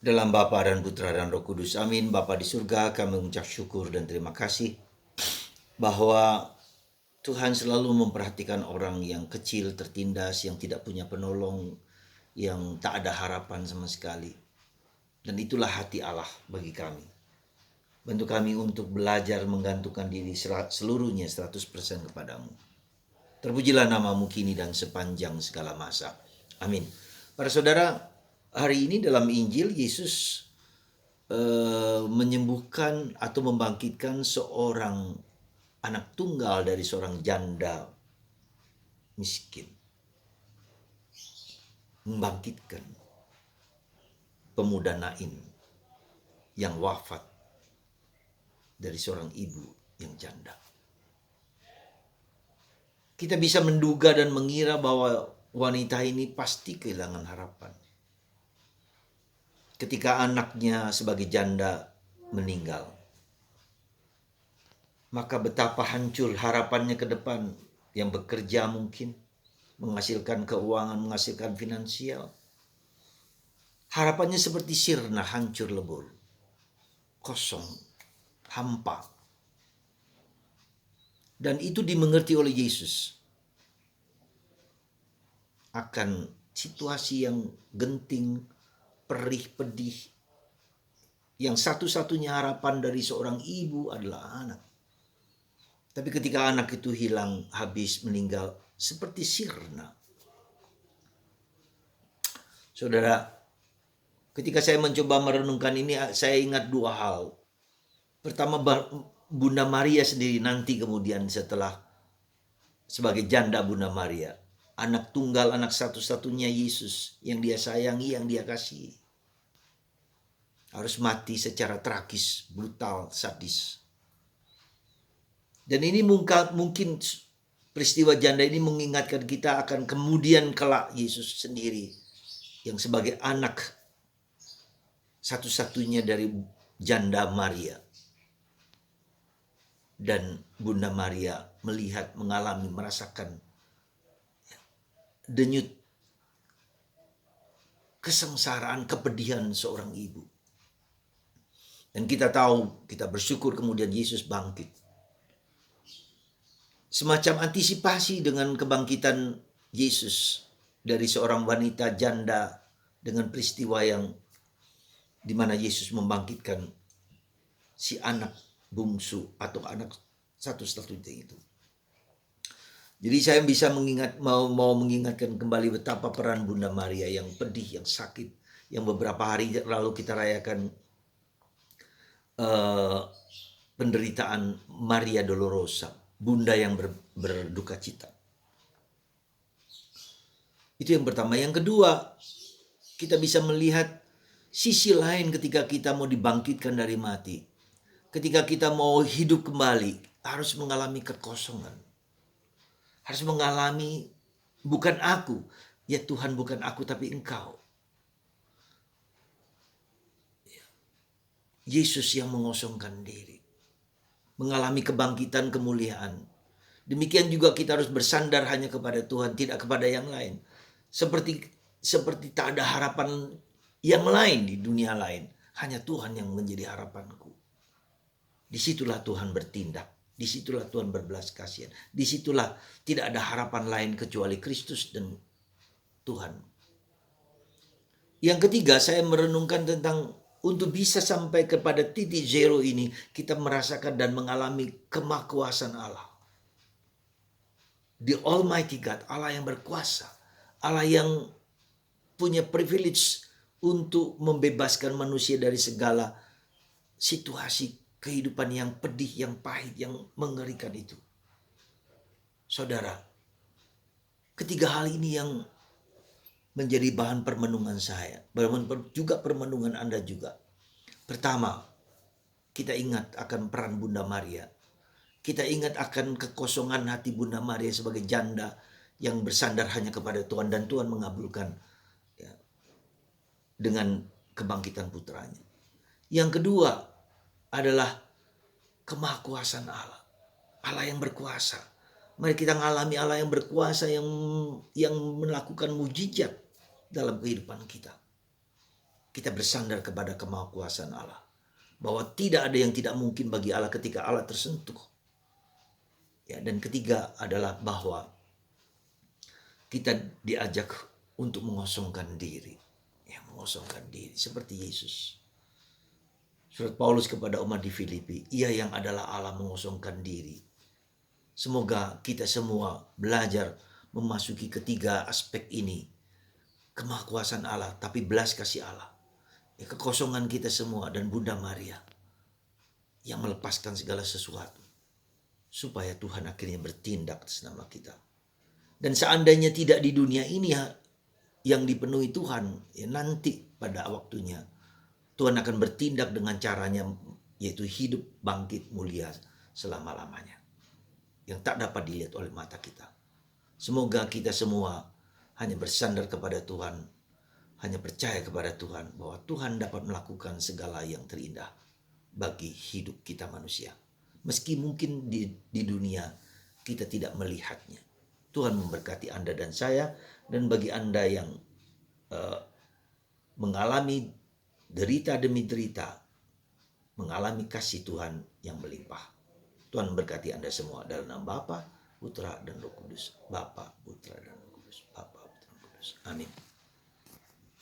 Dalam Bapa dan Putra dan Roh Kudus. Amin. Bapa di surga, kami mengucap syukur dan terima kasih bahwa Tuhan selalu memperhatikan orang yang kecil, tertindas, yang tidak punya penolong, yang tak ada harapan sama sekali. Dan itulah hati Allah bagi kami. Bantu kami untuk belajar menggantungkan diri seluruhnya 100% kepadamu. Terpujilah namamu kini dan sepanjang segala masa. Amin. Para saudara, hari ini dalam Injil Yesus menyembuhkan atau membangkitkan seorang anak tunggal dari seorang janda miskin. Membangkitkan pemuda Nain yang wafat dari seorang ibu yang janda. Kita bisa menduga dan mengira bahwa wanita ini pasti kehilangan harapan. Ketika anaknya sebagai janda meninggal, maka betapa hancur harapannya ke depan, yang bekerja mungkin, menghasilkan keuangan, menghasilkan finansial. Harapannya seperti sirna, hancur lebur, kosong, hampa. Dan itu dimengerti oleh Yesus akan situasi yang genting, perih, pedih, yang satu-satunya harapan dari seorang ibu adalah anak. Tapi ketika anak itu hilang, habis, meninggal, seperti sirna. Saudara, ketika saya mencoba merenungkan ini, saya ingat dua hal. Pertama, Bunda Maria sendiri nanti kemudian setelah sebagai janda Bunda Maria, anak tunggal, anak satu-satunya Yesus yang dia sayangi, yang dia kasihi, harus mati secara tragis, brutal, sadis. Dan ini mungkin peristiwa janda ini mengingatkan kita akan kemudian kelak Yesus sendiri yang sebagai anak satu-satunya dari janda Maria. Dan Bunda Maria melihat, mengalami, merasakan denyut kesengsaraan, kepedihan seorang ibu. Dan kita tahu, kita bersyukur kemudian Yesus bangkit. Semacam antisipasi dengan kebangkitan Yesus dari seorang wanita janda dengan peristiwa yang dimana Yesus membangkitkan si anak bungsu atau anak satu-satunya itu. Jadi saya bisa mau mengingatkan kembali betapa peran Bunda Maria yang pedih, yang sakit, yang beberapa hari lalu kita rayakan penderitaan Maria Dolorosa, Bunda yang berduka cita. Itu yang pertama. Yang kedua, kita bisa melihat sisi lain ketika kita mau dibangkitkan dari mati. Ketika kita mau hidup kembali, harus mengalami kekosongan. Harus mengalami bukan aku, ya Tuhan, bukan aku tapi Engkau. Yesus yang mengosongkan diri. Mengalami kebangkitan, kemuliaan. Demikian juga kita harus bersandar hanya kepada Tuhan, tidak kepada yang lain. Seperti tak ada harapan yang lain di dunia lain. Hanya Tuhan yang menjadi harapanku. Disitulah Tuhan bertindak. Disitulah Tuhan berbelas kasihan. Disitulah tidak ada harapan lain kecuali Kristus dan Tuhan. Yang ketiga, saya merenungkan tentang untuk bisa sampai kepada titik zero ini, kita merasakan dan mengalami kemahakuasaan Allah. The Almighty God, Allah yang berkuasa. Allah yang punya privilege untuk membebaskan manusia dari segala situasi kehidupan yang pedih, yang pahit, yang mengerikan itu. Saudara, ketiga hal ini yang menjadi bahan permenungan saya, juga permenungan Anda juga. Pertama, kita ingat akan peran Bunda Maria. Kita ingat akan kekosongan hati Bunda Maria sebagai janda yang bersandar hanya kepada Tuhan, dan Tuhan mengabulkan ya, dengan kebangkitan putranya. Yang kedua adalah kemahakuasaan Allah. Allah yang berkuasa. Mari kita mengalami Allah yang berkuasa, yang melakukan mujizat dalam kehidupan kita. kita bersandar kepada kemahakuasaan Allah. Bahwa tidak ada yang tidak mungkin bagi Allah ketika Allah tersentuh. Ya, dan ketiga adalah bahwa kita diajak untuk mengosongkan diri. Ya, mengosongkan diri seperti Yesus. Surat Paulus kepada umat di Filipi, ia yang adalah Allah mengosongkan diri. Semoga kita semua belajar memasuki ketiga aspek ini. Kemahakuasaan Allah, tapi belas kasih Allah. Ya, kekosongan kita semua dan Bunda Maria yang melepaskan segala sesuatu supaya Tuhan akhirnya bertindak atas nama kita. Dan seandainya tidak di dunia ini yang dipenuhi Tuhan, ya nanti pada waktunya Tuhan akan bertindak dengan caranya, yaitu hidup bangkit mulia selama-lamanya yang tak dapat dilihat oleh mata kita. Semoga kita semua hanya bersandar kepada Tuhan, hanya percaya kepada Tuhan bahwa Tuhan dapat melakukan segala yang terindah bagi hidup kita manusia. Meski mungkin di dunia kita tidak melihatnya. Tuhan memberkati Anda dan saya, dan bagi Anda yang mengalami derita demi derita, mengalami kasih Tuhan yang melimpah. Tuhan memberkati Anda semua dalam nama Bapa, Putra, dan Roh Kudus. Bapa, Putra, dan Roh Kudus. Bapa, Putra, dan Roh Kudus. Amin.